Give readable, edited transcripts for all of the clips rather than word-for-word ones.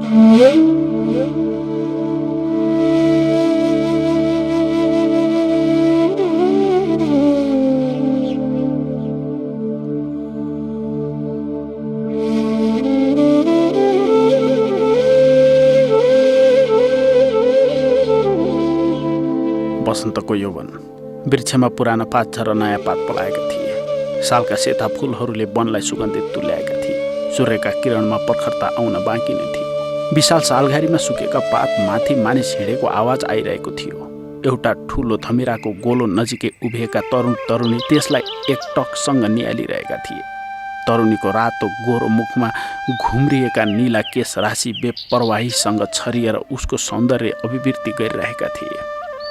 वसन्तको यौवन। वृक्षमा पुराना पात छ र नयाँ पात पलाएका थिए। सालका सेता फुलहरूले वनलाई सुगन्धित तुल्याएका थिए। सूर्यका किरणमा प्रखरता आउन बाँकी नै थियो। विशाल सालघारीमा सुकेका पात माथि मानिस हिँडेको आवाज आइरहेको थियो। एउटा ठुलो धमिराको गोलो नजिकै उभिएका तरुण तरुणी त्यसलाई एकटकसँग निहालिरहेका थिए। तरुणीको रातो गोरो मुखमा घुम्रिएका नीला केश राशि बेपरवाहीसँग छरिएर उसको सौन्दर्य अभिव्यक्ति गरिरहेका थिए।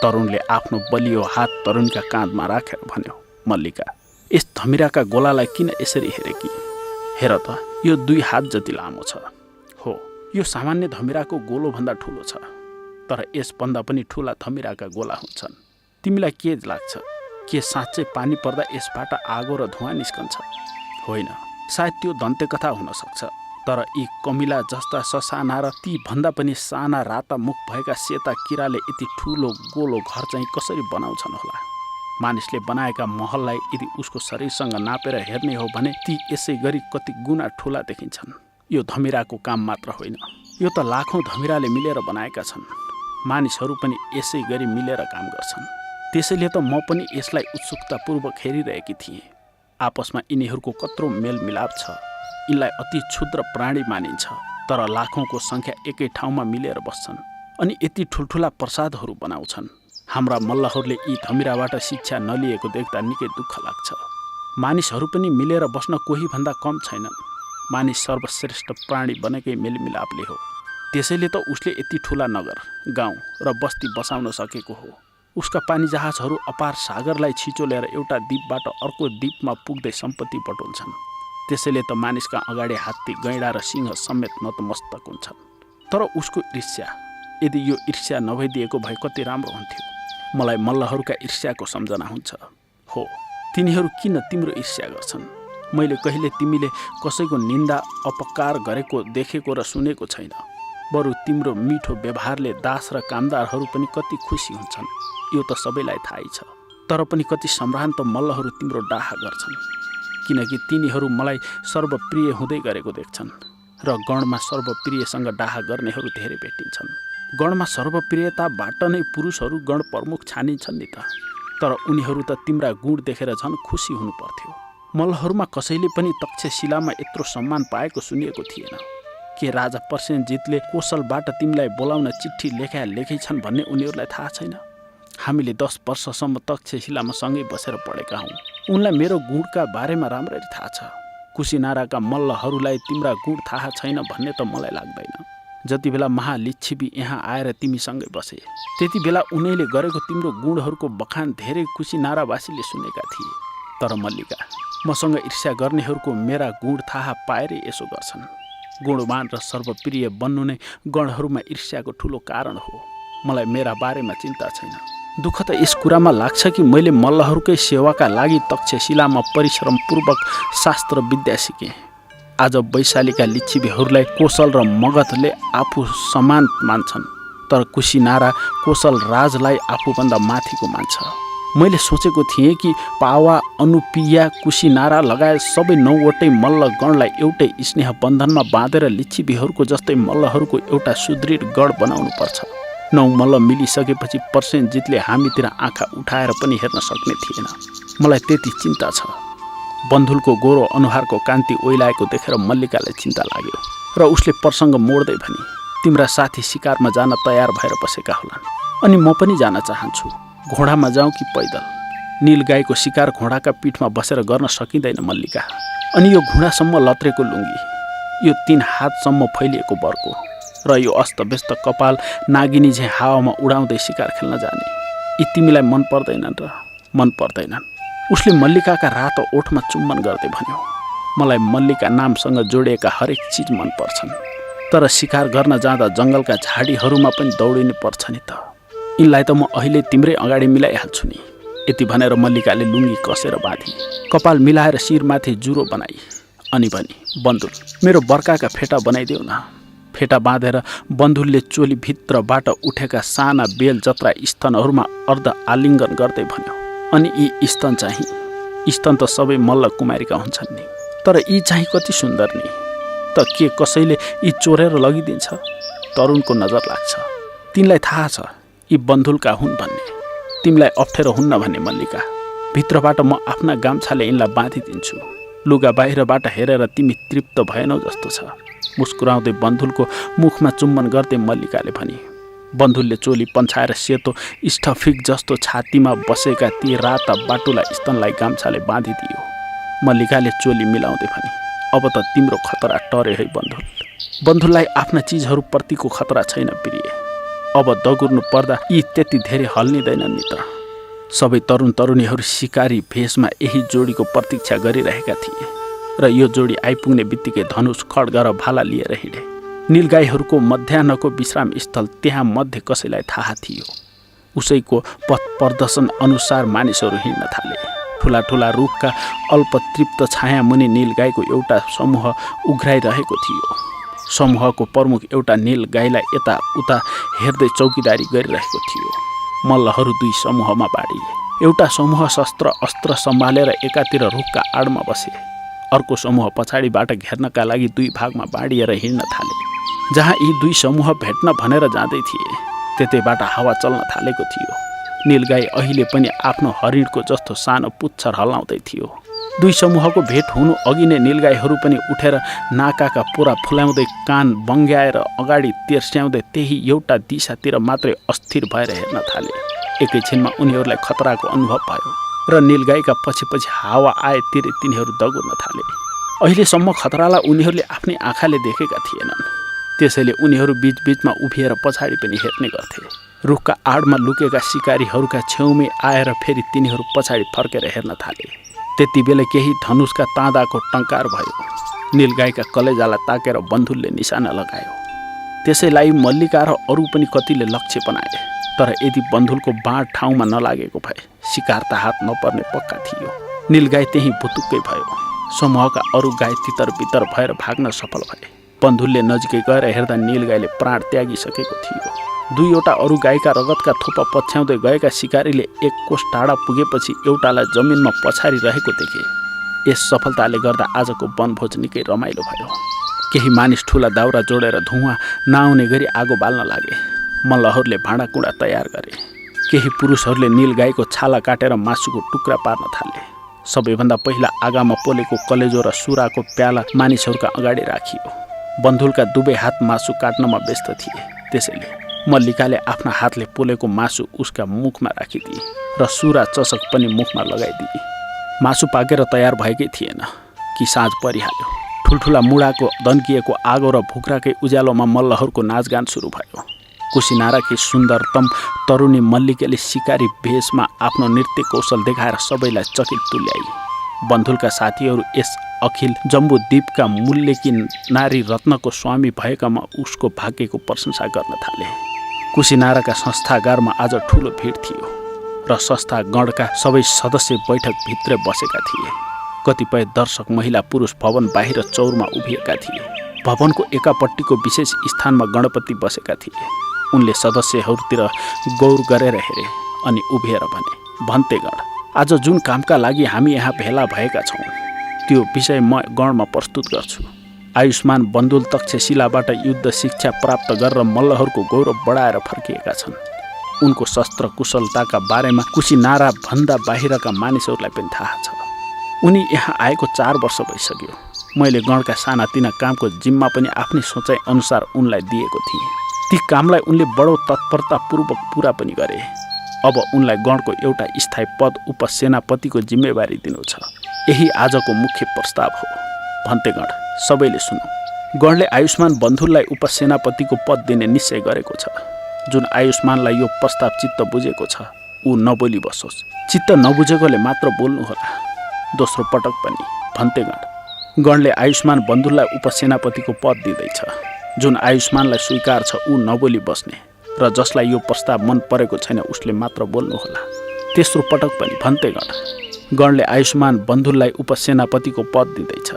तरुणले आफ्नो बलियो हात तरुणीका काँधमा राखेर भन्यो, मल्लिका, यस धमिराका गोलालाई किन यसरी हेरेकी? हेर त, यो 2 हात जति लामो छ। हो, यो सामान्य धमिराको गोलोभन्दा ठुलो छ, तर यसभन्दा पनि ठुला धमिराका गोला हुन्छन्। तिमीलाई के लाग्छ? के साँच्चै पानी पर्दा यसबाट आगो र धुवाँ निस्कन्छ? होइन, सायद त्यो दन्त्यकथा हुन सक्छ, तर यी कमिला जस्ता ससाना र ती भन्दा पनि साना राता मुख भएका सेता किराले यति ठुलो गोलो घर चाहिँ कसरी बनाउँछन् होला? मानिसले बनाएका महललाई यदि उसको शरीरसँग नापेर हेर्ने हो भने ती यसै गरी कति गुणा ठुला देखिन्छन्। यो धमिराको काम मात्र होइन, यो त लाखौं धमिराले मिलेर बनाएका छन्। मानिसहरू पनि यसै गरी मिलेर काम गर्छन्। त्यसैले त म पनि यसलाई उत्सुकतापूर्वक हेरिरहेकी थिएँ। आपसमा यिनीहरूको कत्रो मेलमिलाप छ। यिनलाई अति क्षुद्र प्राणी मानिन्छ, तर लाखौंको संख्या एकै ठाउँमा मिलेर बस्छन् अनि यति ठुल्ठुला प्रसादहरू बनाउँछन्। हाम्रा मल्लहरूले यी धमिराबाट शिक्षा नलिएको देख्दा निकै दुःख लाग्छ। मानिसहरू पनि मिलेर बस्न कोही भन्दा कम छैनन्। मानिस सर्वश्रेष्ठ प्राणी बनेकै मेलमिलापले हो। त्यसैले त उसले यति ठुला नगर, गाउँ र बस्ती बसाउन सकेको हो। उसका पानी जहाजहरू अपार सागरलाई छिचोलेर एउटा द्वीपबाट अर्को द्वीपमा पुग्दै सम्पत्ति बटुल्छन्। त्यसैले त मानिसका अगाडि हात्ती, गैंडा र सिंह समेत नतमस्तक हुन्छन्। तर उसको ईर्ष्या, यदि यो ईर्ष्या नभइदिएको भए कति राम्रो हुन्थ्यो। मलाई मल्लहरूका ईर्ष्याको सम्झना हुन्छ। हो, तिनीहरू किन तिम्रो ईर्ष्या गर्छन्? मैले कहिले तिमीले कसैको निन्दा अपकार गरेको देखेको र सुनेको छैन। बरु तिम्रो मिठो व्यवहारले दास र कामदारहरू पनि कति खुसी हुन्छन्, यो त सबैलाई थाहै छ। तर पनि कति सम्भ्रान्त मल्लहरू तिम्रो डाहा गर्छन्, किनकि तिनीहरू मलाई सर्वप्रिय हुँदै गरेको देख्छन् र गणमा सर्वप्रियसँग डाहा गर्नेहरू धेरै भेटिन्छन्। गणमा सर्वप्रियताबाट नै पुरुषहरू गण प्रमुख छानिन्छन् नि त। तर उनीहरू त तिम्रा गुण देखेर झन् खुसी हुनु पर्थ्यो। मल्लहरूमा कसैले पनि तक्षशिलामा यत्रो सम्मान पाएको सुनिएको थिएन। के राजा पर्सेनजितले कोशलबाट तिमीलाई बोलाउन चिठी लेखै छन् भन्ने उनीहरूलाई थाहा छैन? हामीले 10 वर्षसम्म तक्षशिलामा सँगै बसेर पढेका हौँ। उनलाई मेरो गुणका बारेमा राम्ररी थाहा छ। कुशीनाराका मल्लहरूलाई तिम्रा गुण थाहा छैन भन्ने त मलाई लाग्दैन। जति बेला महालिच्छिवी यहाँ आएर तिमीसँगै बसे, त्यति बेला उनीले गरेको तिम्रो गुणहरूको बखान धेरै कुशीनारावासीले सुनेका थिए। तर मल्लिका, मसँग ईर्ष्या गर्नेहरूको मेरा गुण थाहा पाएरै यसो गर्छन्। गुणवान र सर्वप्रिय बन्नु नै गणहरूमा ईर्ष्याको ठुलो कारण हो। मलाई मेरा बारेमा चिन्ता छैन। दुःख त यस कुरामा लाग्छ कि मैले मल्लहरूकै सेवाका लागि तक्षशिलामा परिश्रमपूर्वक शास्त्र विद्या सिकेँ। आज वैशालीका लिच्छिवीहरूलाई कोशल र मगधले आफू समान मान्छन्, तर कुशीनारा कोशल राजलाई आफूभन्दा माथिको मान्छ। मैले सोचेको थिएँ कि पावा, अनुपिया, कुशीनारा लगायत सबै 9वटै मल्ल गणलाई एउटै स्नेह बन्धनमा बाँधेर लिच्छिवीहरूको जस्तै मल्लहरूको एउटा सुदृढ गण बनाउनु पर्छ। 9 मल्ल मिलिसकेपछि पर्सेनजितले हामीतिर आँखा उठाएर पनि हेर्न सक्ने थिएन। मलाई त्यति चिन्ता छ। बन्धुलको गोरो अनुहारको कान्ति ओइलाएको देखेर मल्लिकालाई चिन्ता लाग्यो र उसले प्रसङ्ग मोड्दै भनी, तिम्रा साथी शिकारमा जान तयार भएर बसेका होलान्, अनि म पनि जान चाहन्छु। घोडामा जाउँ कि पैदल? नीलगाईको शिकार घोडाका पिठमा बसेर गर्न सकिँदैन मल्लिका। अनि यो घुँडासम्म लत्रेको लुङ्गी, यो 3 हातसम्म फैलिएको बर्को र यो अस्तव्यस्त कपाल नागिनी झैँ हावामा उडाउँदै शिकार खेल्न जाने, यी तिमीलाई मन पर्दैनन् र? मन पर्दैनन्। उसले मल्लिकाका रातो ओठमा चुम्बन गर्दै भन्यो, मलाई मल्लिका नामसँग जोडिएका हरेक चिज मन पर्छन्, तर शिकार गर्न जाँदा जङ्गलका झाडीहरूमा पनि दौडिनु पर्छ नि त। यिनलाई त म अहिले तिम्रै अगाडि मिलाइहाल्छु नि। यति भनेर मल्लिकाले लुङ्गी कसेर बाँधी, कपाल मिलाएर शिरमाथि जुरो बनाई अनि भनी, बन्दुल, मेरो बर्काका फेटा बनाइदेऊ न। फेटा बाँधेर बन्धुले चोली भित्रबाट उठेका साना बेल जत्रा स्तनहरूमा अर्ध आलिङ्गन गर्दै भन्यो, अनि यी स्तन त सबै मल्ल कुमारीका हुन्छन् नि, तर यी चाहिँ कति सुन्दर नि, त के कसैले यी चोरेर लगिदिन्छ? तरुणको नजर लाग्छ। तिनलाई थाहा छ यी बन्धुलका हुन् भन्ने, तिमीलाई अप्ठ्यारो हुन्न भन्ने मल्लिका। भित्रबाट म आफ्ना गाम्छाले यिनलाई बाँधिदिन्छु। लुगा बाहिरबाट हेरेर तिमी तृप्त भएनौ जस्तो छ। मुस्कुराउँदै बन्धुलको मुखमा चुम्बन गर्दै मल्लिकाले भनी। बन्धुलले चोली पन्छाएर सेतो स्टफिक जस्तो छातीमा बसेका ती राता बाटुला स्तनलाई गाम्छाले बाँधिदियो। मल्लिकाले चोली मिलाउँदै भनी, अब त तिम्रो खतरा टरे है बन्धुल। बन्धुललाई आफ्ना चिजहरूप्रतिको खतरा छैन प्रिय। अब दगुर्नु पर्दा यी त्यति धेरै हल्लिँदैनन् नि त। सबै तरुण तरुणीहरू शिकारी भेषमा यही जोडीको प्रतीक्षा गरिरहेका थिए र यो जोडी आइपुग्ने बित्तिकै धनुष खड्ग र भाला लिएर हिँडे। नीलगाईहरूको मध्याह्नको विश्राम स्थल त्यहाँ मध्ये कसैलाई थाहा थियो। उसैको पथ प्रदर्शन अनुसार मानिसहरू हिँड्न थाले। ठुला ठुला रुखका अल्पतृप्त छाया मुनि नीलगाईको एउटा समूह उघ्राइरहेको थियो। समूहको प्रमुख एउटा नीलगाईलाई यताउता हेर्दै चौकीदारी गरिरहेको थियो। मल्लहरू दुई समूहमा बाँडिए। एउटा समूह शस्त्र अस्त्र सम्हालेर एकातिर रुखका आडमा बसे। अर्को समूह पछाडिबाट घेर्नका लागि दुई भागमा बाँडिएर हिँड्न थाले। जहाँ यी दुई समूह भेट्न भनेर जाँदै थिए त्यतैबाट हावा चल्न थालेको थियो। नीलगाई अहिले पनि आफ्नो हरिणको जस्तो सानो पुच्छर हल्लाउँदै थियो। दुई समूहको भेट हुनु अघि नै नीलगाईहरू पनि उठेर नाकाका पुरा फुल्याउँदै कान बङ्ग्याएर अगाडि तेर्स्याउँदै त्यही एउटा दिशातिर मात्रै अस्थिर भएर हेर्न थाले। एकैछिनमा उनीहरूलाई खतराको अनुभव भयो र नीलगाईका पछि पछि हावा आएतिर तिनीहरू दगुर्न थाले। अहिलेसम्म खतरालाई उनीहरूले आफ्नै आँखाले देखेका थिएनन्, त्यसैले उनीहरू बीचबीचमा उभिएर पछाडि पनि हेर्ने गर्थे। रुखका आडमा लुकेका शिकारीहरूका छेउमै आएर फेरि तिनीहरू पछाडि फर्केर हेर्न थाले। त्यति बेला केही धनुषका ताँदाको टङ्कार भयो। नीलगाईका कलेजालाई ताकेर बन्धुलले निशाना लगायो। त्यसैलाई मल्लिका र अरू पनि कतिले लक्ष्य बनाए, तर यदि बन्धुलको बाँड ठाउँमा नलागेको भए शिकार त हात नपर्ने पक्का थियो। नीलगाई त्यही भुतुक्कै भयो। समूहका अरू गाई तितर बितर भएर भाग्न सफल भए। बन्धुलले नजिकै गएर हेर्दा नीलगाईले प्राण त्यागिसकेको थियो। दुईवटा अरू गाईका रगतका थोपा पछ्याउँदै गएका शिकारीले एक कोस टाढा पुगेपछि एउटालाई जमिनमा पछारि रहेको देखे। यस सफलताले गर्दा आजको वनभोज निकै रमाइलो भयो। केही मानिस ठुला दाउरा जोडेर धुवाँ नआउने गरी आगो बाल्न लागे। मल्लहरूले भाँडाकुँडा तयार गरे। केही पुरुषहरूले नीलगाईको छाला काटेर मासुको टुक्रा पार्न थाले। सबैभन्दा पहिला आगामा पोलेको कलेजो र सुराको प्याला मानिसहरूका अगाडि राखियो। बन्धुलका दुवै हात मासु काट्नमा व्यस्त थिए, त्यसैले मल्लिकाले आफ्ना हातले पोलेको मासु उसका मुखमा राखिदिए र सुरा चषक पनि मुखमा लगाइदिए। मासु पाकेर तयार भएकै थिएन कि साँझ परिहाल्यो। ठुल्ठुला मुढाको दन्किएको आगो र भुक्राकै उज्यालोमा मल्लहरूको नाचगान सुरु भयो। कुसिनाराकी सुन्दरतम तरुणी मल्लिकाले शिकारी भेषमा आफ्नो नृत्य कौशल देखाएर सबैलाई चकित तुल्याई। बन्धुलका साथीहरू यस अखिल जम्बुद्वीपका मूल्यकी नारी रत्नको स्वामी भएकामा उसको भाग्यको प्रशंसा गर्न थाले। कुसिनाराका संस्थागारमा आज ठुलो भिड थियो र संस्था गणका सबै सदस्य बैठकभित्र बसेका थिए। कतिपय दर्शक महिला पुरुष भवन बाहिर चौरमा उभिएका थिए। भवनको एकापट्टिको विशेष स्थानमा गणपति बसेका थिए। उनले सदस्यहरूतिर गौर गरेर हेरे अनि उभिएर भने, भन्तेगण, आज जुन कामका लागि हामी यहाँ भेला भएका छौँ त्यो विषय म गणमा प्रस्तुत गर्छु। आयुष्मान बन्धुल तक्षशिलाबाट युद्ध शिक्षा प्राप्त गरेर मल्लहरूको गौरव बढाएर फर्किएका छन्। उनको शस्त्र कुशलताका बारेमा कुसिनारा भन्दा बाहिरका मानिसहरूलाई पनि थाहा छ। उनी यहाँ आएको 4 वर्ष भइसक्यो। मैले गणका सानातिना कामको जिम्मा पनि आफ्नै सोचाइ अनुसार उनलाई दिएको थिएँ। ती कामलाई उनले बडो तत्परतापूर्वक पुरा पनि गरे। अब उनलाई गणको एउटा स्थायी पद उपसेनापतिको जिम्मेवारी दिनु छ। यही आजको मुख्य प्रस्ताव हो। भन्तेगण, सबैले सुनौ। गणले आयुष्मान बन्धुललाई उपसेनापतिको पद दिने निश्चय गरेको छ। जुन आयुष्मानलाई यो प्रस्ताव चित्त बुझेको छ ऊ नबोली बसोस्। चित्त नबुझेकोले मात्र बोल्नुहोला। दोस्रो पटक पनि भन्तेगण, गणले आयुष्मान बन्धुललाई उपसेनापतिको पद दिँदैछ। जुन आयुष्मानलाई स्वीकार छ ऊ नबोली बस्ने र जसलाई यो प्रस्ताव मन परेको छैन उसले मात्र बोल्नुहोला। तेस्रो पटक पनि भन्तेगण, गणले आयुष्मान बन्धुललाई उपसेनापतिको पद दिँदैछ।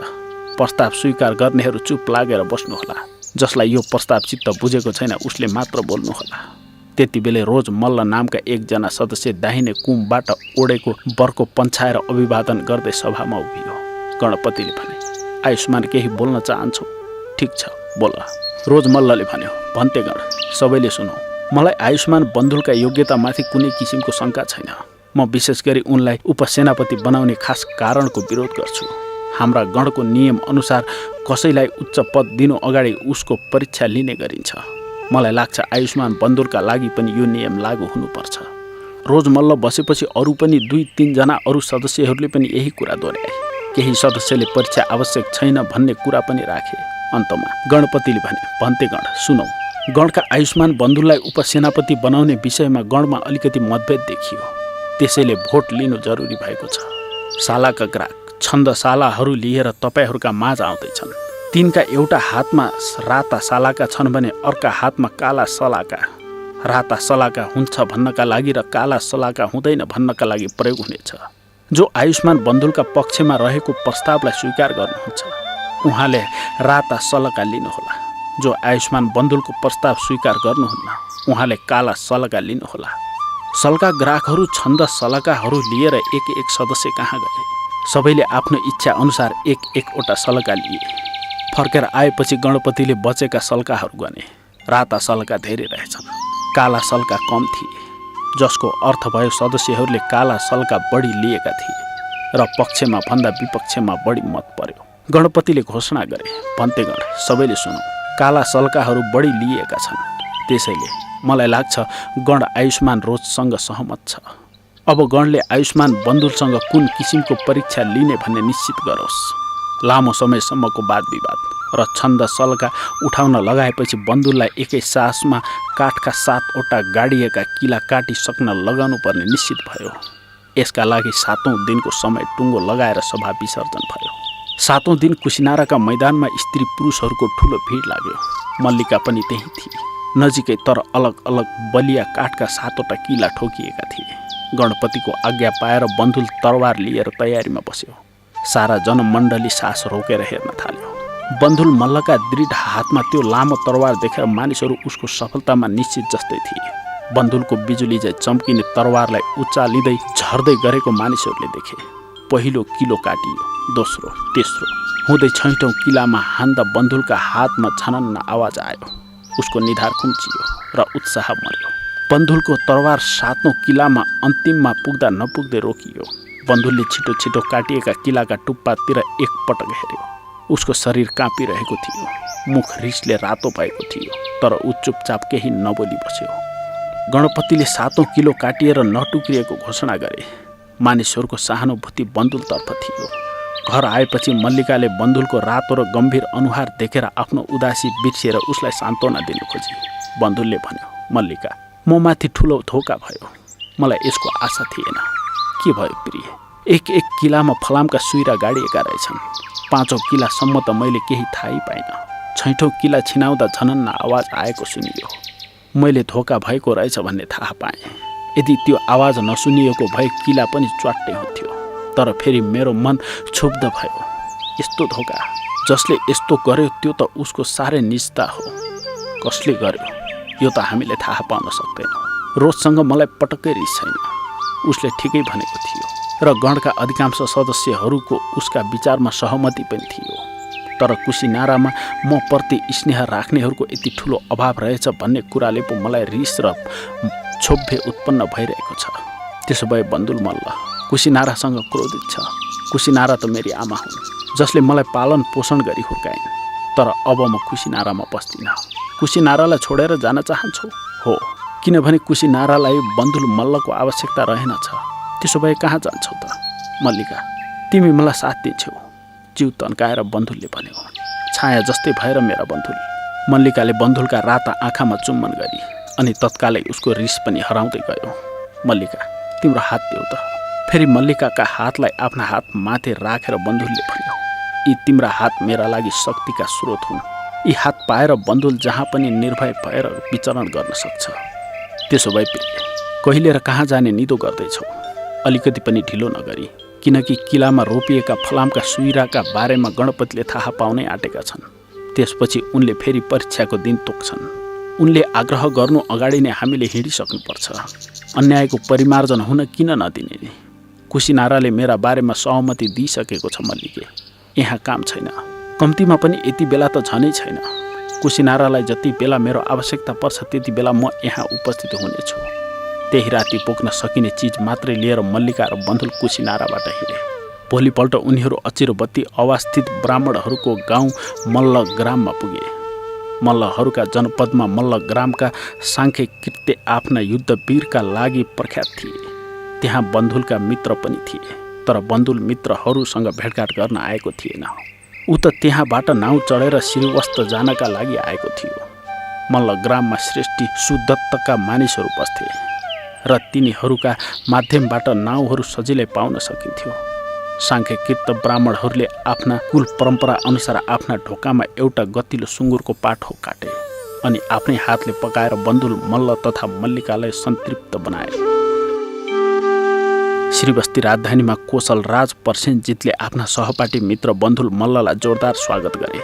प्रस्ताव स्वीकार गर्नेहरू चुप लागेर बस्नुहोला। जसलाई यो प्रस्ताव चित्त बुझेको छैन उसले मात्र बोल्नुहोला। त्यति बेलै रोज मल्ल नामका एकजना सदस्य दाहिने कुमबाट ओडेको बर्को पन्छाएर अभिवादन गर्दै सभामा उभियो। गणपतिले भने, आयुष्मान केही बोल्न चाहन्छौ? ठिक छ, बोल। रोज मल्लले भन्यो, भन्तेगण सबैले सुनौ, मलाई आयुष्मान बन्धुलका योग्यतामाथि कुनै किसिमको शङ्का छैन। म विशेष गरी उनलाई उपसेनापति बनाउने खास कारणको विरोध गर्छु। हाम्रा गणको नियम अनुसार कसैलाई उच्च पद दिनु अगाडि उसको परीक्षा लिने गरिन्छ। मलाई लाग्छ आयुष्मान बन्धुलका लागि पनि यो नियम लागू हुनुपर्छ। रोज मल्ल बसेपछि अरू पनि 2-3 जना अरू सदस्यहरूले पनि यही कुरा दोहोऱ्याए। केही सदस्यले परीक्षा आवश्यक छैन भन्ने कुरा पनि राखे। अन्तमा गणपतिले भने, भन्तेगण सुनौ, गणका आयुष्मान बन्धुललाई उपसेनापति बनाउने विषयमा गणमा अलिकति मतभेद देखियो। त्यसैले भोट लिनु जरुरी भएको छ। सालाका ग्राहक छन्दशालाहरू लिएर तपाईँहरूका माझ आउँदैछन्। तिनका एउटा हातमा राता सालाका छन् भने अर्का हातमा काला सलाका। राता सलाका हुन्छ भन्नका लागि र काला सलाका हुँदैन भन्नका लागि प्रयोग हुनेछ। जो आयुष्मान बन्धुलका पक्षमा रहेको प्रस्तावलाई स्वीकार गर्नुहुन्छ उहाँले राता सलका लिनुहोला। जो आयुष्मान बन्धुलको प्रस्ताव स्वीकार गर्नुहुन्न उहाँले काला सलका लिनुहोला। सलका ग्राहकहरू छन्द सलकाहरू लिएर एक सदस्य कहाँ गए। सबैले आफ्नो इच्छा अनुसार एक-एकवटा सलका लिए। फर्केर आएपछि गणपतिले बचेका सल्काहरू गने। राता सल्का धेरै रहेछन्, काला सल्का कम थिए, जसको अर्थ भयो सदस्यहरूले काला सल्का बढी लिएका थिए र पक्षमा भन्दा विपक्षमा बढी मत पर्यो। गणपतिले घोषणा गरे, भन्तेगण सबैले सुनौ, काला सल्काहरू बढी लिएका छन्। त्यसैले मलाई लाग्छ गण आयुष्मान रोजसँग सहमत छ। अब गणले आयुष्मान बन्धुलसँग कुन किसिमको परीक्षा लिने भन्ने निश्चित गरोस्। लामो समयसम्मको वाद विवाद र छन्द सल्का उठाउन लगाएपछि बन्धुललाई एकै सासमा काठका 7वटा गाडिएका किला काटिसक्न लगाउनु पर्ने निश्चित भयो। यसका लागि 7औं दिनको समय टुङ्गो लगाएर सभा विसर्जन भयो। 7औं दिन कुसिनाराका मैदानमा स्त्री पुरुषहरूको ठुलो भिड लाग्यो। मल्लिका पनि त्यही थिए। नजिकै तर अलग अलग बलिया काठका 7वटा किला ठोकिएका थिए। गणपतिको आज्ञा पाएर बन्धुल तरवार लिएर तयारीमा बस्यो। सारा जनमण्डली सास रोकेर हेर्न थाल्यो। बन्धुल मल्लका दृढ हातमा त्यो लामो तरवार देखेर मानिसहरू उसको सफलतामा निश्चित जस्तै थिए। बन्धुलको बिजुली झैँ चम्किने तरवारलाई उचालिँदै झर्दै गरेको मानिसहरूले देखे। पहिलो किलो काटियो, दोस्रो, तेस्रो हुँदै 6औं किलामा हान्दा बन्धुलका हातमा झनन्न आवाज आयो। उसको निधार खुम्चियो र उत्साह मर्यो। बन्धुलको तरवार 7औं किलामा अन्तिममा पुग्दा नपुग्दै रोकियो। बन्धुलले छिटो छिटो काटिएका किलाका टुप्पातिर एकपटक हेऱ्यो। उसको शरीर काँपिरहेको थियो। मुख रिसले रातो भएको थियो, तर ऊ चुपचाप केही नबोली बस्यो। गणपतिले 7औं किलो काटिएर नटुक्रिएको घोषणा गरे। मानिसहरूको सहानुभूति बन्धुलतर्फ थियो। घर आएपछि मल्लिकाले बन्धुलको रातो र गम्भीर अनुहार देखेर आफ्नो उदासी बिर्सिएर उसलाई सान्त्वना दिनु खोजी। बन्धुलले भन्यो, मल्लिका, म माथि ठुलो धोका भयो। मलाई यसको आशा थिएन। के भयो प्रिय? एक किलामा फलामका सुइरा गाडिएका रहेछन्। 5औं किलासम्म त मैले केही थाहै पाइनँ। 6औं किला छिनाउँदा झनन्न आवाज आएको सुनियो। मैले धोका भएको रहेछ भन्ने थाहा पाएँ। यदि त्यो आवाज नसुनिएको भए किला पनि च्वाट्टै हुन्थ्यो। तर फेरि मेरो मन क्षुब्ध भयो। यस्तो धोका, जसले यस्तो गर्यो त्यो त उसको साह्रै निजता हो। कसले गर्यो यो त हामीले थाहा पाउन सक्दैनौँ। रोजसँग मलाई पटक्कै रिस छैन। उसले ठिकै भनेको थियो र गणका अधिकांश सदस्यहरूको उसका विचारमा सहमति पनि थियो। तर कुसिनारामा म प्रति स्नेह राख्नेहरूको यति ठुलो अभाव रहेछ भन्ने कुराले पो मलाई रिस र क्षोभ्य उत्पन्न भइरहेको छ। त्यसो भए बन्धुल मल्ल कुसिनारासँग क्रोधित छ। कुसिनारा त मेरी आमा हुन्, जसले मलाई पालन पोषण गरी हुर्काइन्। तर अब म कुसिनारामा बस्दिनँ। कुसिनारालाई छोडेर जान चाहन्छौ? हो, किनभने कुसिनारालाई बन्धुल मल्लको आवश्यकता रहेनछ। त्यसो भए कहाँ जान्छौ त? मल्लिका, तिमी मलाई साथ दिन्छौ। जिउ तन्काएर बन्धुलले भन्यो। छाया जस्तै भएर मेरा बन्धुल। मल्लिकाले बन्धुलका राता आँखामा चुम्बन गरी अनि तत्कालै उसको रिस पनि हराउँदै गयो। मल्लिका, तिम्रो हात देऊ त। फेरि मल्लिकाका हातलाई आफ्ना हात माथि राखेर बन्धुलले भन्यो, यी तिम्रा हात मेरा लागि शक्तिका स्रोत हुन्। यी हात पाएर बन्धुल जहाँ पनि निर्भय भएर विचरण गर्न सक्छ। त्यसो भए प्रिय, कहिले र कहाँ जाने निदो गर्दैछौ? अलिकति पनि ढिलो नगरी, किनकि किलामा रोपिएका फलामका सुइराका बारेमा गणपतिले थाहा पाउनै आँटेका छन्। त्यसपछि उनले फेरि परीक्षाको दिन तोक्छन्। उनले आग्रह गर्नु अगाडि नै हामीले हिँडिसक्नुपर्छ। अन्यायको परिमार्जन हुन किन नदिने नि? कुसिनाराले मेरा बारेमा सहमति दिइसकेको छ मल्लिके। यहाँ काम छैन, कम्तीमा पनि यति बेला त झनै छैन। कुसिनारालाई जति बेला मेरो आवश्यकता पर्छ त्यति बेला म यहाँ उपस्थित हुनेछु। त्यही राति पोख्न सकिने चिज मात्रै लिएर मल्लिका र बन्धुल कुसिनाराबाट हिँडे। भोलिपल्ट उनीहरू अचिरोबत्ती अवस्थित ब्राह्मणहरूको गाउँ मल्लग्राममा पुगे। मल्लहरूका जनपदमा मल्लग्रामका साङ्खे कृत्य आफ्ना युद्धवीरका लागि प्रख्यात थिए। त्यहाँ बन्धुलका मित्र पनि थिए, तर बन्धुल मित्रहरूसँग भेटघाट गर्न आएको थिएन। ऊ त त्यहाँबाट नाउँ चढेर श्रीवस्त जानका लागि आएको थियो। मल्लग्राममा श्रेष्ठी सुदत्तका मानिसहरू बस्थे र तिनीहरूका माध्यमबाट नाउँहरू सजिलै पाउन सकिन्थ्यो। साङ्ख्यकृत ब्राह्मणहरूले आफ्ना कुल परम्परा अनुसार आफ्ना ढोकामा एउटा गतिलो सुँगुरको पाठो काटे अनि आफ्नै हातले पकाएर बन्धुल मल्ल तथा मल्लिकालाई सन्तृप्त बनाए। श्रीबस्ती राजधानीमा कोशल राज पर्सेनजितले आफ्ना सहपाठी मित्र बन्धुल मल्ललाई जोरदार स्वागत गरे।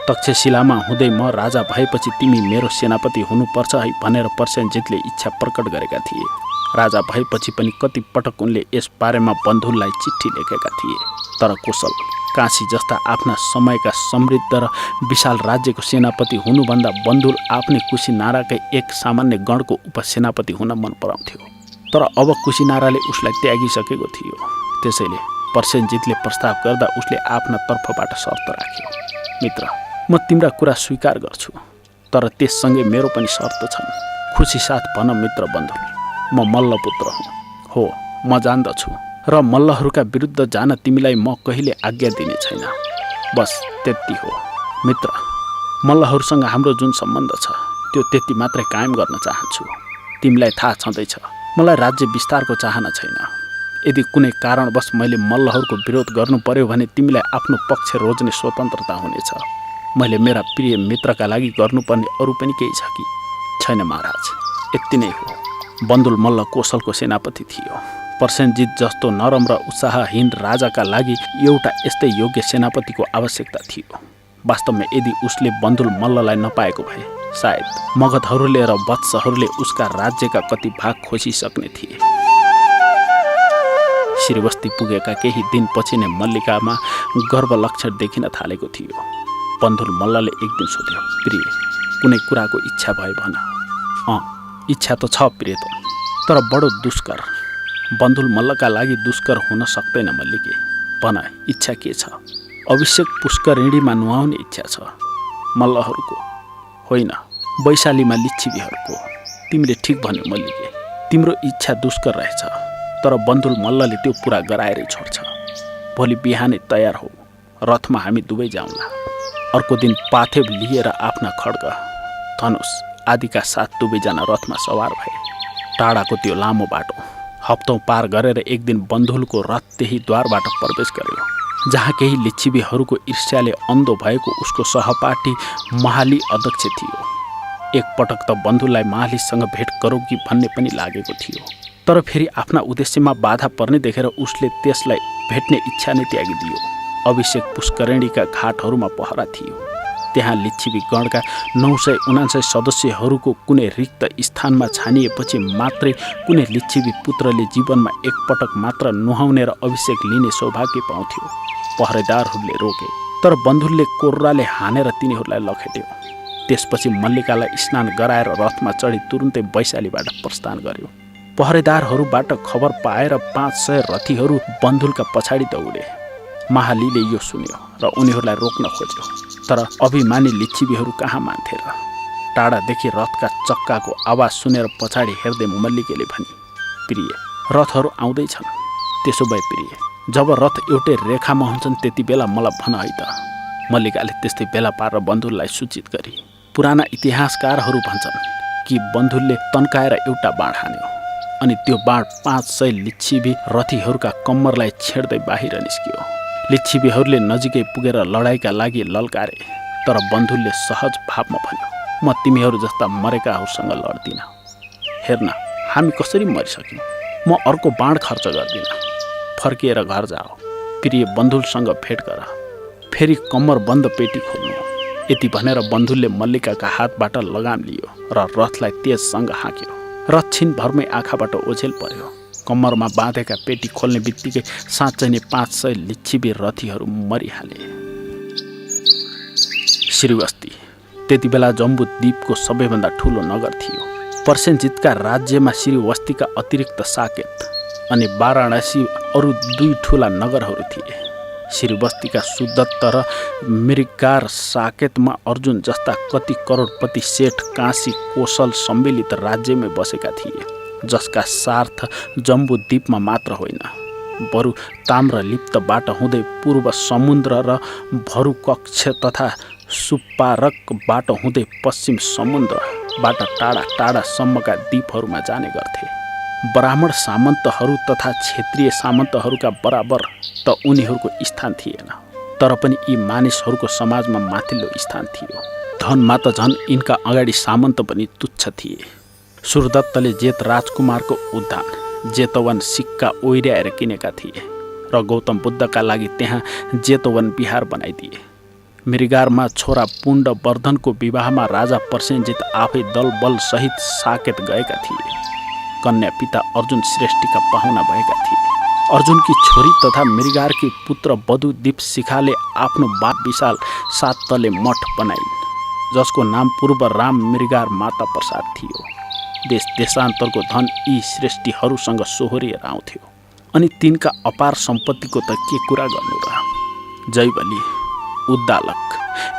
तक्षशिलामा हुँदै म राजा भएपछि तिमी मेरो सेनापति हुनुपर्छ है भनेर पर्सेनजितले इच्छा प्रकट गरेका थिए। राजा भएपछि पनि कति पटक उनले यस बारेमा बन्धुललाई चिठी लेखेका थिए, तर कोशल काशी जस्ता आफ्ना समयका समृद्ध र विशाल राज्यको सेनापति हुनुभन्दा बन्धुल आफ्नै कुसिनाराकै एक सामान्य गणको उपसेनापति हुन मन पराउँथ्यो। तर अब कुसिनाराले उसलाई त्यागिसकेको थियो। त्यसैले पर्सेनजितले प्रस्ताव गर्दा उसले आफ्ना तर्फबाट शर्त राख्यो। मित्र, म तिम्रा कुरा स्वीकार गर्छु, तर त्यससँगै मेरो पनि शर्त छन्। खुसी साथ भन मित्र बन्धुल, म मल्लपुत्र हुँ। हो, म जान्दछु र मल्लहरूका विरुद्ध जान तिमीलाई म कहिले आज्ञा दिने छैन। बस त्यति हो। मित्र, मल्लहरूसँग हाम्रो जुन सम्बन्ध छ त्यो त्यति मात्रै कायम गर्न चाहन्छु। तिमीलाई थाहा छँदैछ मलाई राज्य विस्तारको चाहना छैन। यदि कुनै कारणवश मैले मल्लहरूको विरोध गर्नु पर्यो भने तिमीलाई आफ्नो पक्ष रोज्ने स्वतन्त्रता हुनेछ। मैले मेरा प्रिय मित्रका लागि गर्नुपर्ने अरू पनि केही छ कि? छैन महाराज, यति नै हो। बन्धुल मल्ल कोशलको सेनापति थियो। पर्सेनजित जस्तो नरम र उत्साहहीन राजाका लागि एउटा यस्तै योग्य सेनापतिको आवश्यकता थियो। वास्तवमा यदि उसले बन्धुल मल्ललाई नपाएको भए सायद मगधहरूले र वत्सहरूले उसका राज्यका कति भाग खोसिसक्ने थिए। श्रीबस्ती पुगेका केही दिनपछि नै मल्लिकामा गर्भलक्षण देखिन थालेको थियो। बन्धुल मल्लले एक दिन सोध्यो, प्रिय, कुनै कुराको इच्छा भए भन। इच्छा त छ प्रिय, तर बडो दुष्कर। बन्धुल मल्लका लागि दुष्कर हुन सक्दैन मल्लिके। भन, इच्छा के छ? अभिषेक पुष्करिणीमा नुहाउने इच्छा छ। मल्लहरूको होइन, वैशालीमा लिच्छिवीहरूको। तिमीले ठिक भन्यो मल्लिके, तिम्रो इच्छा दुष्कर रहेछ, तर बन्धुल मल्लले त्यो पुरा गराएरै छोड्छ। भोलि बिहानै तयार हो, रथमा हामी दुवै जाउँला। अर्को दिन पाथेव लिएर आफ्ना खड्ग धनुष आदिका साथ दुवैजना रथमा सवार भए। टाढाको त्यो लामो बाटो हप्तौँ पार गरेर एक दिन बन्धुलको रथ त्यही द्वारबाट प्रवेश गर्यो जहाँ केही लिच्छिवीहरूको ईर्ष्याले अन्धो भएको उसको सहपाठी महाली अध्यक्ष थियो। एकपटक त बन्धुलाई महालीसँग भेट गरौँ कि भन्ने पनि लागेको थियो, तर फेरि आफ्ना उद्देश्यमा बाधा पर्ने देखेर उसले त्यसलाई भेट्ने इच्छा नै त्यागिदियो। अभिषेक पुष्करिणीका घाटहरूमा पहरा थियो। त्यहाँ लिच्छिवी गणका 979 सदस्यहरूको कुनै रिक्त स्थानमा छानिएपछि मात्रै कुनै लिच्छिवी पुत्रले जीवनमा एकपटक मात्र नुहाउने र अभिषेक लिने सौभाग्य पाउँथ्यो। पहरेदारहरूले रोके, तर बन्धुलले कोर्राले हानेर तिनीहरूलाई लखेट्यो। त्यसपछि मल्लिकालाई स्नान गराएर रथमा चढी तुरुन्तै वैशालीबाट प्रस्थान गर्यो। पहरेदारहरूबाट खबर पाएर 500 रथीहरू बन्धुलका पछाडि दौडे। महालीले यो सुन्यो र उनीहरूलाई रोक्न खोज्यो, तर अभिमानी लिच्छिवीहरू कहाँ मान्थे र। टाढादेखि रथका चक्काको आवाज सुनेर पछाडि हेर्दै मल्लिकेले भनी, प्रिय, रथहरू आउँदैछन्। त्यसो भए प्रिय, जब रथ एउटै रेखामा हुन्छन् त्यति बेला मलाई भन है त। मल्लिकाले त्यस्तै बेला पारेर बन्धुललाई सूचित गरी। पुराना इतिहासकारहरू भन्छन् कि बन्धुलले तन्काएर एउटा बाण हान्यो अनि त्यो बाण 500 लिच्छिवी रथीहरूका कम्मरलाई छेड्दै बाहिर निस्कियो। लिच्छिवीहरूले नजिकै पुगेर लडाईँका लागि ललकारे, तर बन्धुलले सहज भावमा भन्यो, म तिमीहरू जस्ता मरेकाहरूसँग लड्दिन। हेर्न, हामी कसरी मरिसक्यौँ, म अर्को बाण खर्च गर्दिन। फर्किएर घर जाओ, प्रिय बन्धुलसँग भेट गर, फेरि कम्मर बन्द पेटी खोल्नु। यति भनेर बन्धुले मल्लिकाका हातबाट लगाम लियो र रथलाई तेजसँग हाँक्यो। रथ छिनभरमै आँखाबाट ओझेल पर्यो। कम्मरमा बाँधेका पेटी खोल्ने बित्तिकै साँच्चै नै 500 लिच्छिबी रथीहरू मरिहाले। श्रीवस्ती त्यति बेला जम्बू द्वीपको सबैभन्दा ठुलो नगर थियो। पर्सेनजितका राज्यमा श्रीवस्तीका अतिरिक्त साकेत अनि वाराणसी अरू 2 ठुला नगरहरू थिए। श्रीवस्तीका सुदत्त र मृगार साकेतमा अर्जुन जस्ता कति करोडपति सेठ काशी कोशल सम्मिलित राज्यमै बसेका थिए, जसका सार्थ जम्बू द्वीपमा मात्र होइन बरु ताम्रलिप्त बाट हुँदै पूर्व समुद्र र भरुकक्ष तथा सुपारक बाट हुँदै पश्चिम समुद्रबाट टाढा टाढासम्मका द्वीपहरूमा जाने गर्थे। ब्राह्मण सामन्तहरू तथा क्षेत्रीय सामन्तहरूका बराबर त उनीहरूको स्थान थिएन, तर पनि यी मानिसहरूको समाजमा माथिल्लो स्थान थियो। धनमा त झन् यिनका अगाडि सामन्त पनि तुच्छ थिए। सुरदत्तले जेत राजकुमारको उद्यान जेतवन सिक्का ओइर्याएर किनेका थिए र गौतम बुद्धका लागि त्यहाँ जेतवन विहार बनाइदिए। मृगारमा छोरा पुण्डवर्धनको विवाहमा राजा पर्सेनजित आफै दलबल सहित साकेत गएका थिए। कन्या पिता अर्जुन श्रेष्ठीका पाहुना भएका थिए। अर्जुनकी छोरी तथा मृगारकी पुत्र बधु दीपशिखाले आफ्नो बाप विशाल 7 तले मठ बनाइन्, जसको नाम पूर्व राम मृगार माता प्रसाद थियो। देश देशान्तरको धन यी श्रेष्ठीहरूसँग सोहोरिएर आउँथ्यो, अनि तिनका अपार सम्पत्तिको त के कुरा गर्नु र। जैवली उद्दालक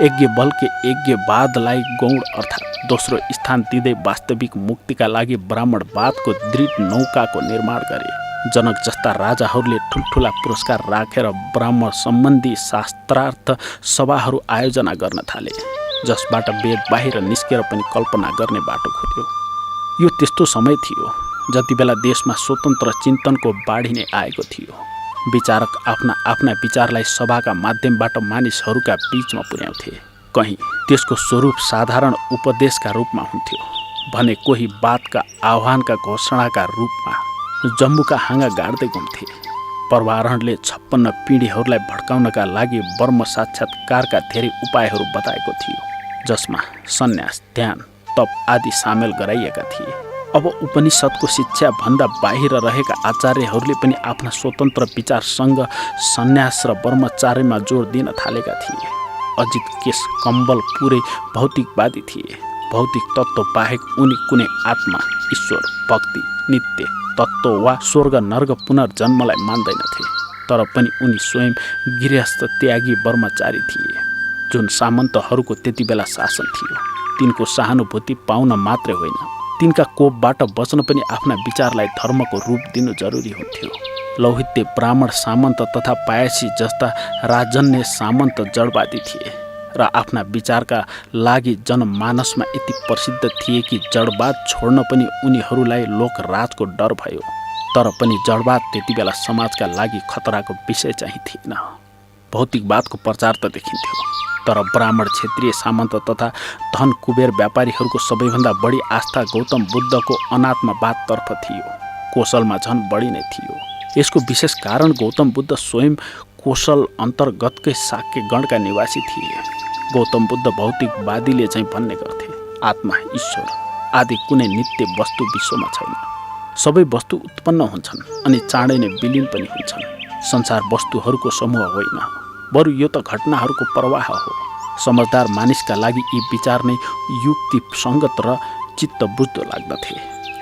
यज्ञ बलके यज्ञवादलाई गौण अर्थात् दोस्रो स्थान दिँदै वास्तविक मुक्तिका लागि ब्राह्मणवादको दृढ नौकाको निर्माण गरे। जनक जस्ता राजाहरूले ठुल्ठुला पुरस्कार राखेर ब्राह्मण सम्बन्धी शास्त्रार्थ सभाहरू आयोजना गर्न थाले, जसबाट वेद बाहिर निस्केर पनि कल्पना गर्ने बाटो खुल्यो। यो त्यस्तो समय थियो जति बेला देशमा स्वतन्त्र चिन्तनको बाढी नै आएको थियो। विचारक आफ्ना आफ्ना विचारलाई सभाका माध्यमबाट मानिसहरूका बीचमा पुर्याउँथे। कहीँ त्यसको स्वरूप साधारण उपदेशका रूपमा हुन्थ्यो भने कोही बातका आह्वानका घोषणाका रूपमा जम्बूका हाँगा गाड्दै घुम्थे। पर्वारणले 56 पिँढीहरूलाई भड्काउनका लागि वर्म साक्षात्कारका धेरै उपायहरू बताएको थियो, जसमा सन्यास, ध्यान, तप आदि सामेल गराइएका थिए। अब उपनिषदको शिक्षा भन्दा बाहिर रहेका आचार्यहरूले पनि आफ्ना स्वतन्त्र विचारसँग सन्यास र ब्रह्मचार्यमा जोड दिन थालेका थिए। अजित केश कम्बल पुरै भौतिकवादी थिए। भौतिक तत्त्व बाहेक उनी कुनै आत्मा, ईश्वर, भक्ति, नित्य तत्त्व वा स्वर्ग नर्क पुनर्जन्मलाई मान्दैनथे। तर पनि उनी स्वयं गृहस्थ त्यागी ब्रह्मचारी थिए। जुन सामन्तहरूको त्यति बेला शासन थियो, तिनको सहानुभूति पाउन मात्रै होइन, तिनका कोपबाट बच्न पनि आफ्ना विचारलाई धर्मको रूप दिनु जरुरी हुन्थ्यो। लौहित्य ब्राह्मण सामन्त तथा पायसी जस्ता राजन्य सामन्त जडवादी थिए र आफ्ना विचारका लागि जनमानसमा यति प्रसिद्ध थिए कि जडवाद छोड्न पनि उनीहरूलाई लोकराजको डर भयो। तर पनि जडवाद त्यति बेला समाजका लागि खतराको विषय चाहिँ थिएन। भौतिकवादको प्रचार त देखिन्थ्यो, तर ब्राह्मण, क्षेत्रीय सामन्त तथा धन कुबेर व्यापारीहरूको सबैभन्दा बढी आस्था गौतम बुद्धको अनात्मवादतर्फ थियो। कोशलमा झन् बढी नै थियो। यसको विशेष कारण गौतम बुद्ध स्वयं कोशल अन्तर्गतकै शाक्य गणका निवासी थिए। गौतम बुद्ध भौतिकवादीले चाहिँ भन्ने गर्थे, आत्मा, ईश्वर आदि कुनै नित्य वस्तु विश्वमा छैन। सबै वस्तु उत्पन्न हुन्छन् अनि चाँडै नै विलीन पनि हुन्छन्। संसार वस्तुहरूको समूह होइन, बरु यो त घटनाहरूको प्रवाह हो। समझदार मानिसका लागि यी विचार नै युक्तिसङ्गत र चित्त बुझ्दो लाग्दथे।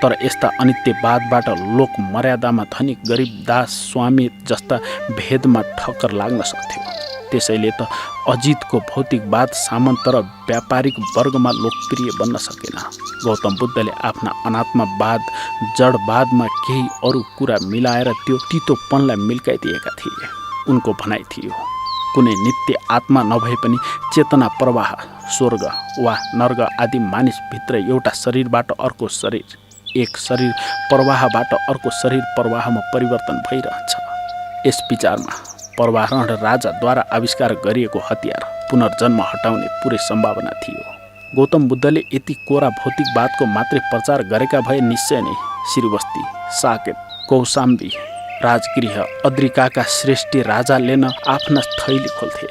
तर यस्ता अनित्यवादबाट लोक मर्यादामा धनी गरिब, दास स्वामी जस्ता भेदमा ठक्कर लाग्न सक्थ्यो। त्यसैले त अजितको भौतिकवाद सामन्त र व्यापारिक वर्गमा लोकप्रिय बन्न सकेन। गौतम बुद्धले आफ्ना अनात्मवाद, जडवादमा केही अरू कुरा मिलाएर त्यो तितोपनलाई मिल्काइदिएका थिए। उनको भनाइ थियो, कुनै नित्य आत्मा नभए पनि चेतना प्रवाह, स्वर्ग वा नर्क आदि मानिसभित्र एउटा शरीरबाट अर्को शरीर, एक शरीर प्रवाहबाट अर्को शरीर प्रवाहमा परिवर्तन भइरहन्छ। यस विचारमा पर्वारण राजाद्वारा आविष्कार गरिएको हतियार पुनर्जन्म हटाउने पुरै सम्भावना थियो। गौतम बुद्धले यति कोरा भौतिकवादको मात्रै प्रचार गरेका भए निश्चय नै श्रीवस्ती, साकेत, कौशाम्बी, राजगृह, अद्रिकाका श्रेष्ठी राजाले न आफ्ना थैली खोल्थे।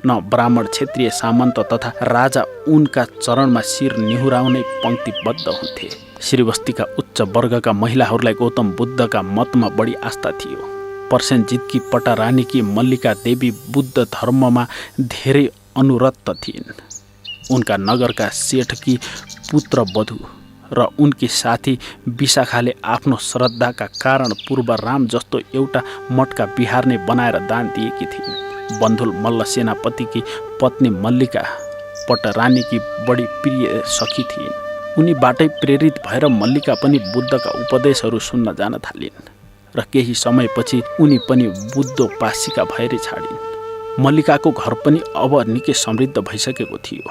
न ब्राह्मण क्षेत्रीय सामन्त तथा राजा उनका चरणमा शिर निहुराउने पंक्तिबद्ध हुन्थे। श्रीबस्तीका उच्च वर्गका महिलाहरूलाई गौतम बुद्धका मतमा बढी आस्था थियो। पर्सेनजितकी पटारानीकी मल्लिका देवी बुद्ध धर्ममा धेरै अनुरक्त थिइन्। उनका नगरका सेठकी पुत्र वधु र उनकी साथी विशाखाले आफ्नो श्रद्धाका कारण पूर्व राम जस्तो एउटा मठका बिहार नै बनाएर दान दिएकी थिइन्। बन्धुल मल्ल सेनापतिकी पत्नी मल्लिका पटरानीकी बढी प्रिय सखी थिइन्। उनीबाटै प्रेरित भएर मल्लिका पनि बुद्धका उपदेशहरू सुन्न जान थालिन् र केही समयपछि उनी पनि बुद्धोपासिका भएरै छाडिन्। मल्लिकाको घर पनि अब निकै समृद्ध भइसकेको थियो।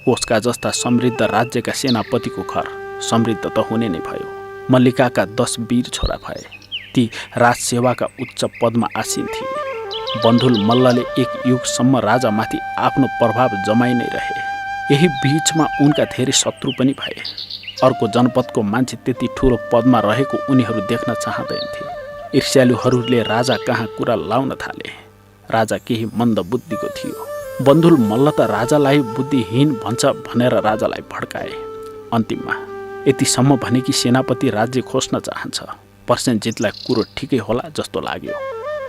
कोषका जस्ता समृद्ध राज्यका सेनापतिको घर समृद्ध त हुने नै भयो। मल्लिकाका 10 वीर छोरा भए। ती राजसेवाका उच्च पदमा आसीन थिए। बन्धुल मल्लले एक युगसम्म राजामाथि आफ्नो प्रभाव जमाइ नै रहे। यही बीचमा उनका धेरै शत्रु पनि भए। अर्को जनपदको मान्छे त्यति ठुलो पदमा रहेको उनीहरू देख्न चाहँदैनथे। ईर्ष्यालुहरूले राजा कहाँ कुरा लाउन थाले। राजा केही मन्द बुद्धिको थियो। बन्धुल मल्ल त राजालाई बुद्धिहीन भन्छ भनेर राजालाई भड्काए। अन्तिममा यतिसम्म भने कि सेनापति राज्य खोज्न चाहन्छ। पर्सेनजितलाई कुरो ठिकै होला जस्तो लाग्यो।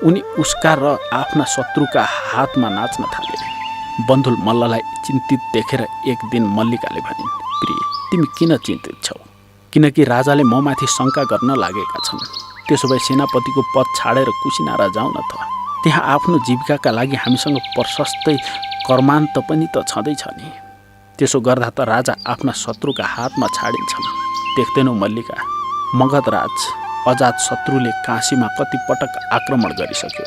उनी उसका र आफ्ना शत्रुका हातमा नाच्न थाले। बन्धुल मल्ललाई चिन्तित देखेर एक दिन मल्लिकाले भनिन्, प्रिय तिमी किन चिन्तित छौ? किनकि राजाले ममाथि शङ्का गर्न लागेका छन्। त्यसो भए सेनापतिको पद छाडेर कुसिनारा जाउँ न त। त्यहाँ आफ्नो जीविकाका लागि हामीसँग प्रशस्तै कर्मान्त पनि त छँदैछ नि। त्यसो गर्दा त राजा आफ्ना शत्रुका हातमा छाडिन्छन्। देख्दैनौ मल्लिका, मगधराज अजात शत्रुले काशीमा कति पटक आक्रमण गरिसक्यो।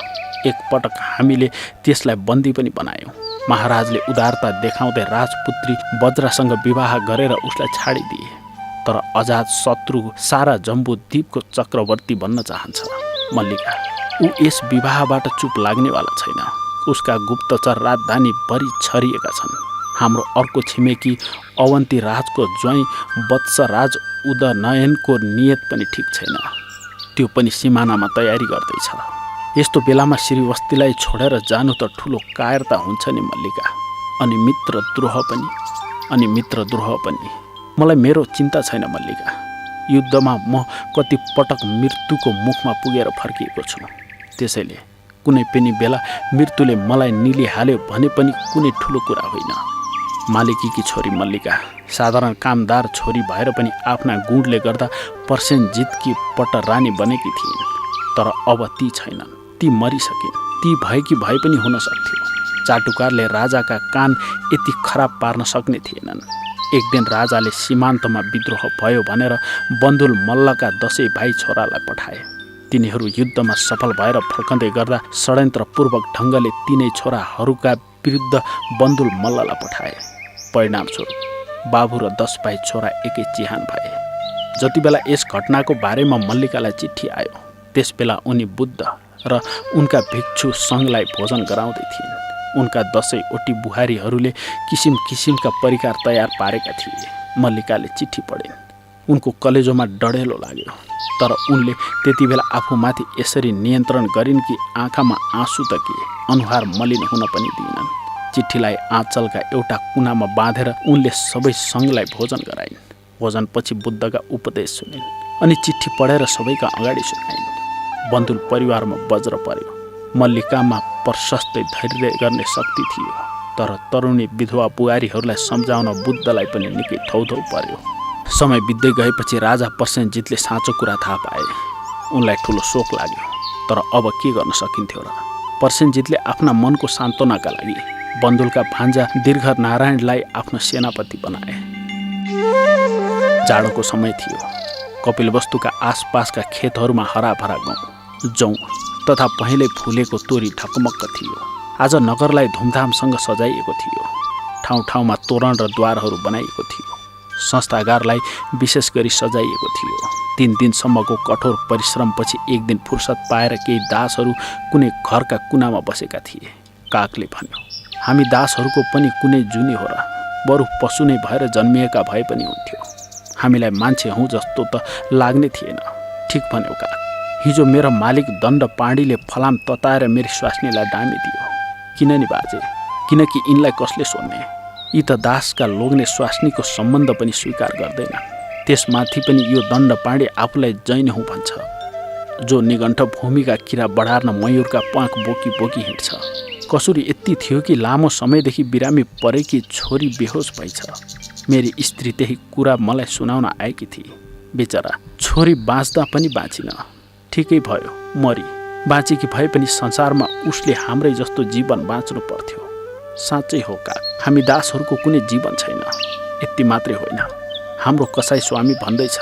एक पटक हामीले त्यसलाई बन्दी पनि बनायौँ। महाराजले उदारता देखाउँदै राजपुत्री वज्रासँग विवाह गरेर उसलाई छाडिदिए। तर अजात शत्रु सारा जम्बू द्वीपको चक्रवर्ती बन्न चाहन्छ। मल्लिका, ऊ यस विवाहबाट चुप लाग्नेवाला छैन। उसका गुप्तचर राजधानी भरि छरिएका छन्। हाम्रो अर्को छिमेकी अवन्ती राजको ज्वाइँ वत्सराज उदयनयनको नियत पनि ठिक छैन। त्यो पनि सिमानामा तयारी गर्दैछ। यस्तो बेलामा श्रीवस्तीलाई छोडेर जानु त ठुलो कायरता हुन्छ नि मल्लिका। अनि मित्रद्रोह पनि। मलाई मेरो चिन्ता छैन मल्लिका। युद्धमा म कति पटक मृत्युको मुखमा पुगेर फर्किएको छु। त्यसैले कुनै पनि बेला मृत्युले मलाई निलिहाल्यो भने पनि कुनै ठुलो कुरा होइन। मालिकीकी छोरी मल्लिका साधारण कामदार छोरी भएर पनि आफ्ना गुणले गर्दा पर्सेनजितकी पटरानी बनेकी थिइन्। तर अब ती छैनन्। ती मरिसकिन्। ती भएकी भए पनि हुन सक्थ्यो। चाटुकारले राजाका कान यति खराब पार्न सक्ने थिएनन्। एक दिन राजाले सीमान्तमा विद्रोह भयो भनेर बन्धुल मल्लका 10 भाइ छोरालाई पठाए। तिनीहरू युद्धमा सफल भएर फर्कँदै गर्दा षड्यन्त्रपूर्वक ढङ्गले तिनै छोराहरूका विरुद्ध बन्धुल मल्ललाई पठाए। परिणामस्वरूप बाबु र 10 भाइ छोरा एकै चिहान भए। जति बेला यस घटनाको बारेमा मल्लिकालाई चिठी आयो, त्यस बेला उनी बुद्ध र उनका भिक्षु सङ्घलाई भोजन गराउँदै थिइन्। उनका 10 ओटी बुहारीहरूले किसिम किसिमका परिकार तयार पारेका थिए। मल्लिकाले चिठी पढिन्। उनको कलेजोमा डढेलो लाग्यो। तर उनले त्यति बेला आफूमाथि यसरी नियन्त्रण गरिन् कि आँखामा आँसु त के, अनुहार मलिन हुन पनि दिइनन्। चिठीलाई आँचलका एउटा कुनामा बाँधेर उनले सबै सङ्घलाई भोजन गराइन्। भोजनपछि बुद्धका उपदेश सुनिन् अनि चिठी पढेर सबैका अगाडि सुनाइन्। बन्धुल परिवारमा वज्र पर्यो। मल्लिकामा प्रशस्तै धैर्य गर्ने शक्ति थियो। तर तरुणी विधवा बुहारीहरूलाई सम्झाउन बुद्धलाई पनि निकै थौथौ पर्यो। समय बित्दै गएपछि राजा पर्सेनजितले साँचो कुरा थाहा पाए। उनलाई ठुलो शोक लाग्यो। तर अब के गर्न सकिन्थ्यो र? पर्सेनजितले आफ्ना मनको सान्त्वनाका लागि बन्धुलका भान्जा दीर्घनारायणलाई आफ्नो सेनापति बनाए। जाडोको समय थियो। कपिलवस्तुका आसपासका खेतहरूमा हराभरा जौँ तथा पहिले फुलेको तोरी ढकमक्क थियो। आज नगरलाई धुमधामसँग सजाइएको थियो। ठाउँ ठाउँमा तोरण र द्वारहरू बनाइएको थियो। संस्थागारलाई विशेष गरी सजाइएको थियो। 3 दिनसम्मको कठोर परिश्रमपछि एक दिन फुर्सद पाएर केही दासहरू कुनै घरका कुनामा बसेका थिए। कागले भन्यो, हामी दासहरूको पनि कुनै जुनी हो र? बरु पशु नै भएर जन्मिएका भए पनि हुन्थ्यो। हामीलाई मान्छे हौँ जस्तो त लाग्ने थिएन। ठिक भन्यो काग। हिजो मेरो मालिक दण्ड पाण्डीले फलाम तताएर मेरी स्वास्नीलाई डामिदियो। किन नि बाजे, किनकि यिनलाई कसले सोध्ने? यी त दासका लोग्ने स्वास्नीको सम्बन्ध पनि स्वीकार गर्दैनन्। त्यसमाथि पनि यो दण्ड पाण्डे आफूलाई जैन हुँ भन्छ, जो निगण्ठ भूमिका किरा बढार्न मयूरका प्वाँख बोकी बोकी हिँड्छ। कसुरी यति थियो कि लामो समयदेखि बिरामी परेकी छोरी बेहोस भइछ। मेरी स्त्री त्यही कुरा मलाई सुनाउन आएकी थिए। बेचारा छोरी बाँच्दा पनि बाँचिन, ठिकै भयो मरी। बाँचेकी भए पनि संसारमा उसले हाम्रै जस्तो जीवन बाँच्नु पर्थ्यो। साँच्चै हो का, हामी दासहरूको कुनै जीवन छैन। यति मात्रै होइन, हाम्रो कसाई स्वामी भन्दैछ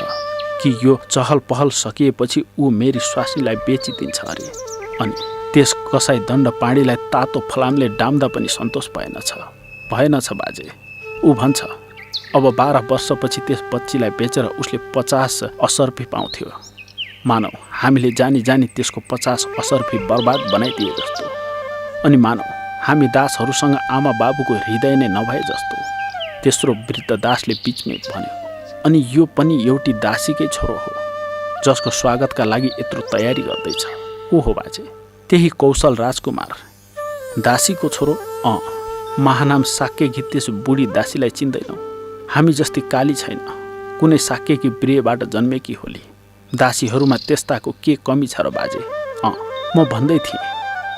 कि यो चहल पहल सकिएपछि ऊ मेरी स्वास्नीलाई बेचिदिन्छ अरे। अनि त्यस कसाई दण्ड पाँडेलाई तातो फलामले डाम्दा पनि सन्तोष भएनछ बाजे। ऊ भन्छ अब 12 वर्षपछि त्यस बच्चीलाई बेचेर उसले 50 असर्फी पाउँथ्यो। मानौ हामीले जानी जानी त्यसको 50 असर्फी बर्बाद बनाइदिए जस्तो। अनि मानौ हामी दासहरूसँग आमा बाबुको हृदय नै नभए जस्तो। तेस्रो वृद्ध दासले बिचमै भन्यो, अनि यो पनि एउटी दासीकै छोरो हो, जसको स्वागतका लागि यत्रो तयारी गर्दैछ। को हो बाजे? त्यही कौशल राजकुमार। दासीको छोरो? महानाम साक्यकी त्यस बुढी दासीलाई चिन्दैनौ? हामी जस्ती काली छैन, कुनै साक्यकी प्रियबाट जन्मेकी होली। दासीहरूमा त्यस्ताको के कमी छ र बाजे? म भन्दै थिएँ,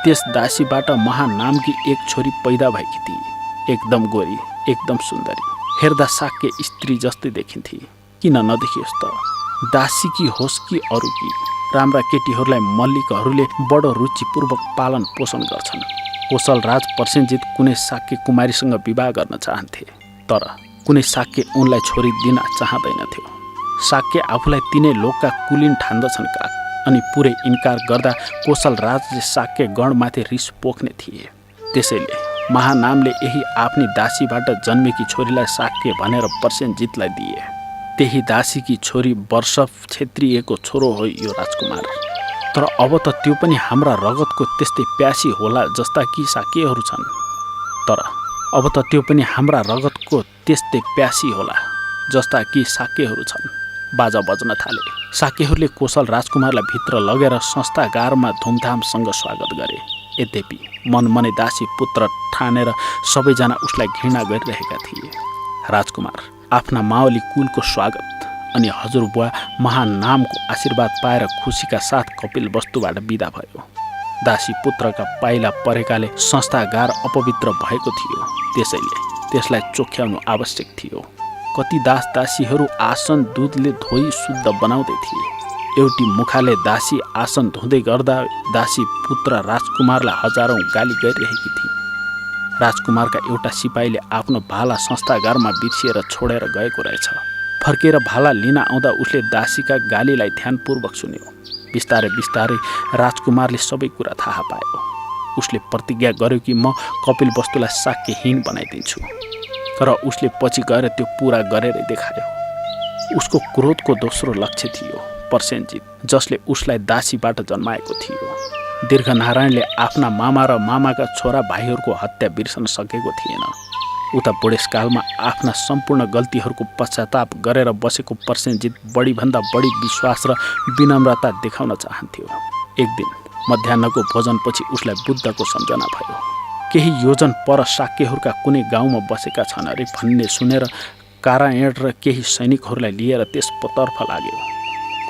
त्यस दासीबाट महानामकी एक छोरी पैदा भएकी थिए। एकदम गोरी, एकदम सुन्दरी, हेर्दा साक्य स्त्री जस्तै देखिन्थे। किन नदेखियोस् त? दासीकी होस् कि अरू कि, राम्रा केटीहरूलाई मल्लिकहरूले बडो रुचिपूर्वक पालन पोषण गर्छन्। कौशल राज प्रसेनजित कुनै साक्य कुमारीसँग विवाह गर्न चाहन्थे, तर कुनै साक्य उनलाई छोरी दिन चाहँदैनथ्यो। साक्य आफूलाई तिनै लोकका कुलीन ठान्दछन् का, अनि पुरै इन्कार गर्दा कौशल राजले साक्य गणमाथि रिस पोख्ने थिए। त्यसैले महानामले यही आफ्नी दासीबाट जन्मेकी छोरीलाई साक्य भनेर प्रसेनजितलाई दिए। त्यही दासीकी छोरी वर्षभ क्षेत्रीयको छोरो हो यो राजकुमार। तर अब त त्यो पनि हाम्रा रगतको त्यस्तै प्यासी होला जस्ता कि साक्यहरू छन्। तर अब त त्यो पनि हाम्रा रगतको त्यस्तै प्यासी होला जस्ता कि साक्यहरू छन्। बाजा बज्न थाले। साक्यहरूले कौशल राजकुमारलाई भित्र लगेर संस्थागारमा धुमधामसँग स्वागत गरे। यद्यपि मनमनै दासी पुत्र ठानेर सबैजना उसलाई घृणा गरिरहेका थिए। राजकुमार आफ्ना मावली कुलको स्वागत अनि हजुरबुवा महानामको आशीर्वाद पाएर खुसीका साथ कपिल वस्तुबाट बिदा भयो। दासी पुत्रका पाइला परेकाले संस्थागार अपवित्र भएको थियो, त्यसैले त्यसलाई चोख्याउनु आवश्यक थियो। कति दास दासीहरू आसन दुधले धोई शुद्ध बनाउँदै थिए। एउटी मुखाले दासी आसन धुँदै गर्दा दासी पुत्र राजकुमारलाई हजारौं गाली गरिरहेकी थिए। राजकुमारका एउटा सिपाहीले आफ्नो भाला संस्थागारमा बिर्सिएर छोडेर गएको रहेछ। फर्केर भाला लिन आउँदा उसले दासीका गालीलाई ध्यानपूर्वक सुन्यो। बिस्तारै बिस्तारै राजकुमारले सबै कुरा थाहा पायो। उसले प्रतिज्ञा गर्यो कि म कपिल वस्तुलाई साक्यहीन बनाइदिन्छु। तर उसले पछि गएर त्यो पूरा गरेरै देखायो। उसको क्रोधको दोस्रो लक्ष्य थियो प्रसेनजित, जसले उसलाई दासीबाट जन्माएको थियो। दीर्घनारायणले आफ्ना मामा र मामाका छोरा भाइहरूको हत्या बिर्सन सकेको थिएन। उता बुढेसकालमा आफ्ना सम्पूर्ण गल्तीहरूको पश्चाताप गरेर बसेको प्रसेनजित बढीभन्दा बढी विश्वास र विनम्रता देखाउन चाहन्थ्यो। एक दिन मध्याह्नको भोजनपछि उसलाई बुद्धको सम्झना भयो। केही योजन पर साक्यहरूका कुनै गाउँमा बसेका छन् अरे भन्ने सुनेर कारायण र केही सैनिकहरूलाई लिएर त्यसतर्फ लाग्यो।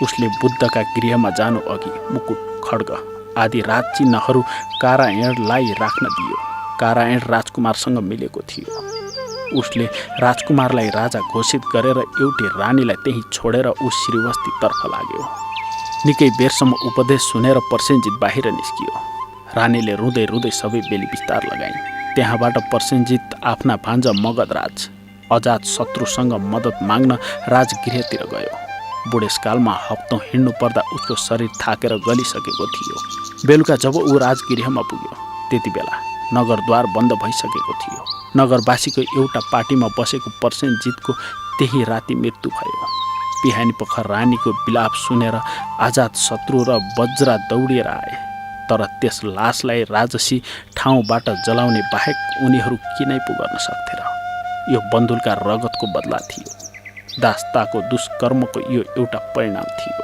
उसले बुद्धका गृहमा जानु अघि मुकुट, खड्ग आदि राज चिन्हहरू कारायणलाई राख्न दियो। कारायण राजकुमारसँग मिलेको थियो। उसले राजकुमारलाई राजा घोषित गरेर एउटी रानीलाई त्यही छोडेर ऊ श्रीवस्तीतर्फ लाग्यो। निकै बेरसम्म उपदेश सुनेर प्रसेनजित बाहिर निस्कियो। रानीले रुँदै रुँदै सबै बेली विस्तार लगाइन्। त्यहाँबाट प्रसेनजित आफ्ना भान्जा मगधराज अजात शत्रुसँग मद्दत माग्न राजगृहतिर गयो। बुढेसकालमा हप्तौं हिँड्नु पर्दा उसको शरीर थाकेर गलिसकेको थियो। बेलुका जब ऊ राजगृहमा पुग्यो, त्यति बेला नगरद्वार बन्द भइसकेको थियो। नगरवासीको एउटा पार्टीमा बसेको प्रसेनजितको त्यही राति मृत्यु भयो। बिहानी पख रानीको विलाप सुनेर आजाद शत्रु र वज्रा दौडिएर आए। तर त्यस लासलाई राजसी ठाउँबाट जलाउने बाहेक उनीहरू किनै पो गर्न सक्थे र? यो बन्धुलका रगतको बदला थियो। दासताको दुष्कर्मको यो एउटा परिणाम थियो।